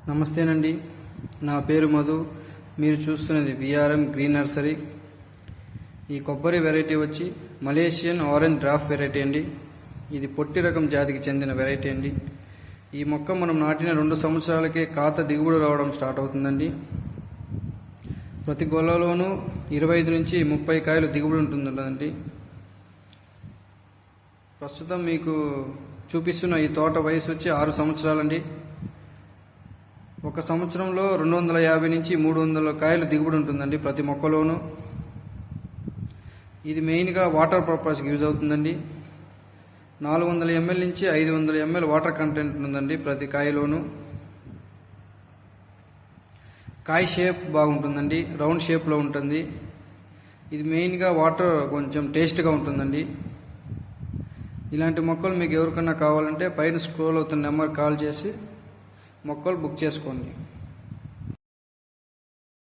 నమస్తేనండి. నా పేరు మధు. మీరు చూస్తున్నది విఆర్ఎం గ్రీన్ నర్సరీ. ఈ కొబ్బరి వెరైటీ వచ్చి మలేషియన్ ఆరెంజ్ డ్రాఫ్ట్ వెరైటీ అండి. ఇది పొట్టి రకం జాతికి చెందిన వెరైటీ అండి. ఈ మొక్క మనం నాటిన 2 సంవత్సరాలకే కాత దిగుబడి రావడం స్టార్ట్ అవుతుందండి. ప్రతి గొల్లలోనూ 25 నుంచి 30 కాయలు దిగుబడి ఉంటుందండి. ప్రస్తుతం మీకు చూపిస్తున్న ఈ తోట వయసు వచ్చి 6 సంవత్సరాలండి. ఒక సంవత్సరంలో 250 నుంచి 300 కాయలు దిగుబడి ఉంటుందండి ప్రతి మొక్కలోనూ. ఇది మెయిన్గా వాటర్ పర్పస్కి యూజ్ అవుతుందండి. 400 ml నుంచి 500 ml వాటర్ కంటెంట్ ఉంటుందండి ప్రతి కాయలోనూ. కాయ షేప్ బాగుంటుందండి, రౌండ్ షేప్లో ఉంటుంది. ఇది మెయిన్గా వాటర్ కొంచెం టేస్ట్గా ఉంటుందండి. ఇలాంటి మొక్కలు మీకు ఎవరికన్నా కావాలంటే పైన స్క్రోల్ అవుతున్న నెంబర్ కాల్ చేసి మొక్కలు బుక్ చేసుకోండి.